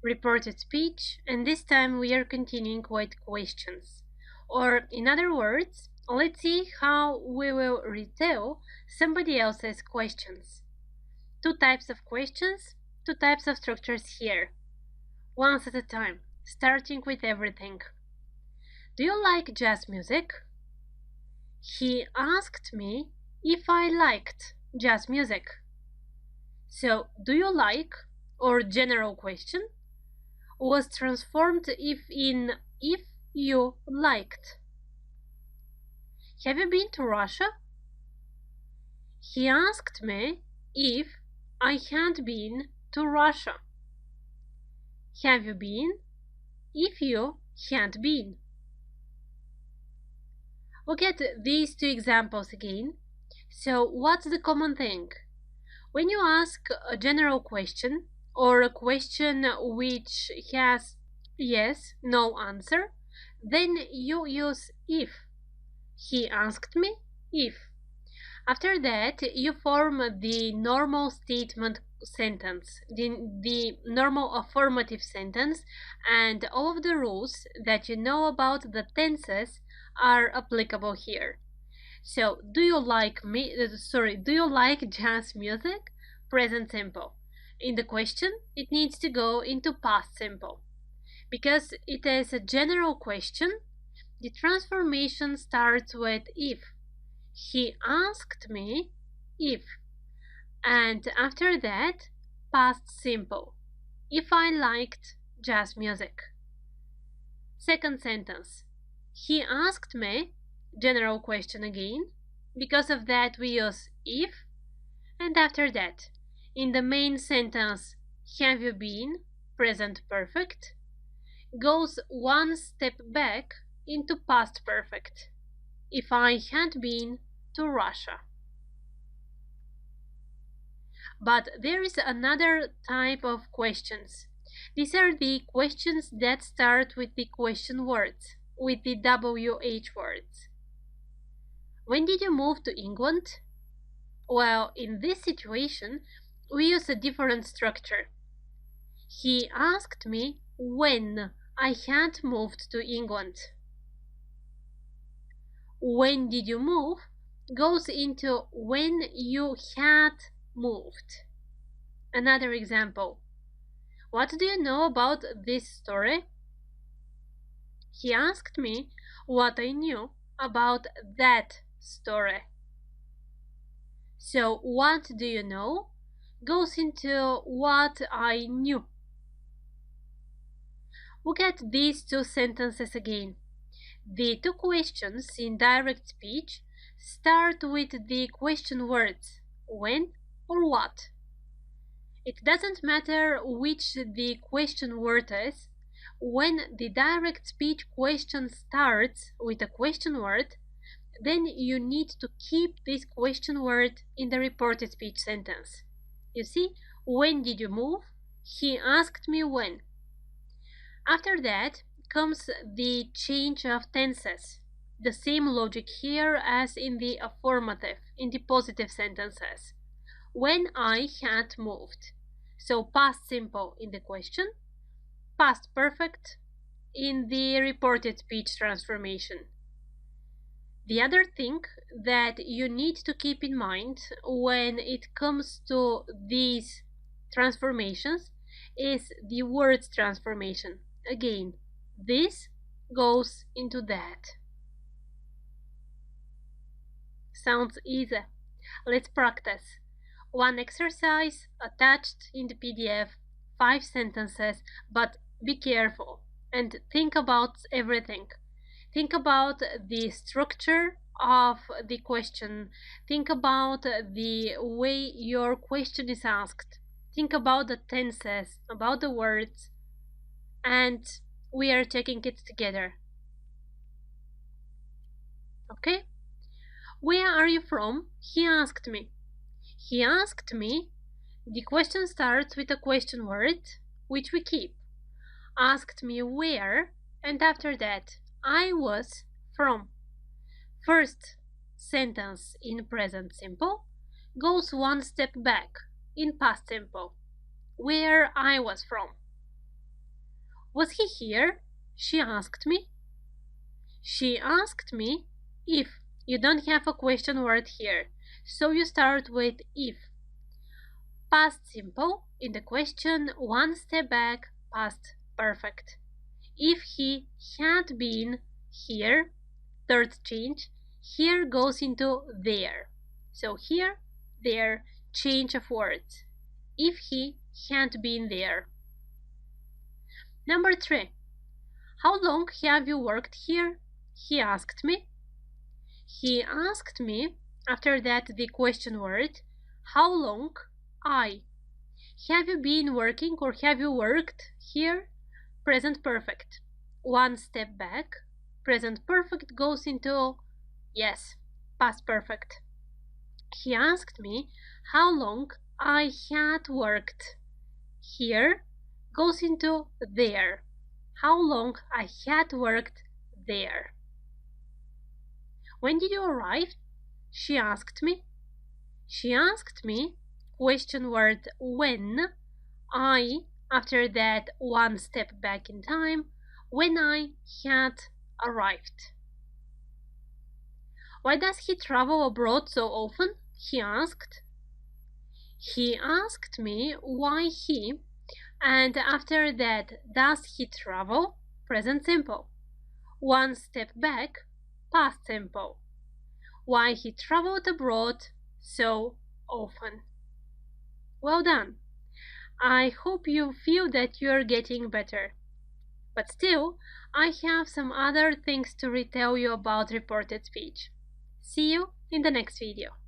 reported speech, and this time we are continuing with questions. Or, in other words, let's see how we will retell somebody else's questions. Two types of questions, two types of structures here. Once at a time, starting with everything. Do you like jazz music? He asked me if I liked jazz music. So, do you like, or general question, was transformed if you liked. Have you been to Russia? He asked me if I had been to Russia. Have you been? If you had been. Look at these two examples again. So, what's the common thing? When you ask a general question or a question which has yes, no answer, then you use if. He asked me if. After that, you form the normal statement sentence, the normal affirmative sentence, and all of the rules that you know about the tenses are applicable here. So, do you like jazz music? Present simple. In the question, it needs to go into past simple. Because it is a general question, the transformation starts with if. He asked me if. And after that, past simple. If I liked jazz music. Second sentence. He asked me, general question again. Because of that, we use if. And after that, in the main sentence, have you been, present perfect, goes one step back into past perfect. If I had been to Russia. But there is another type of questions. These are the questions that start with the question words, with the WH words. When did you move to England? Well, in this situation, we use a different structure. He asked me when I had moved to England. When did you move goes into when you had moved. Another example. What do you know about this story? He asked me what I knew about that story. So, what do you know goes into what I knew. Look at these two sentences again. The two questions in direct speech start with the question words when or what. It doesn't matter which the question word is. When the direct speech question starts with a question word, then you need to keep this question word in the reported speech sentence. You see, when did you move? He asked me when. After that comes the change of tenses. The same logic here as in the affirmative, in the positive sentences. When I had moved. So past simple in the question, past perfect in the reported speech transformation. The other thing that you need to keep in mind when it comes to these transformations is the words transformation. Again, this goes into that. Sounds easy. Let's practice. One exercise attached in the PDF, 5 sentences, but be careful and think about everything. Think about the structure of the question. Think about the way your question is asked. Think about the tenses, about the words, and we are checking it together. Okay? Where are you from? He asked me. He asked me. The question starts with a question word, which we keep. Asked me where, and after that, I was from. First sentence in present simple goes one step back in past simple, where I was from. Was he here? She asked me. She asked me if. You don't have a question word here, so you start with if. Past simple, in the question, one step back, past perfect. If he had been here, third change, here goes into there. So here, there, change of words. If he had been there. Number 3. How long have you worked here? He asked me. He asked me, after that the question word, how long? I. Have you been working or have you worked here? Present perfect. One step back. Present perfect goes into yes, past perfect. He asked me how long I had worked here goes into there. How long I had worked there. When did you arrive? She asked me. She asked me, question word when, I, after that one step back in time, when I had arrived. Why does he travel abroad so often? He asked. He asked me why he, and after that, does he travel? Present simple. One step back, past simple. Why he traveled abroad so often. Well done. I hope you feel that you're getting better. But still, I have some other things to retell you about reported speech. See you in the next video.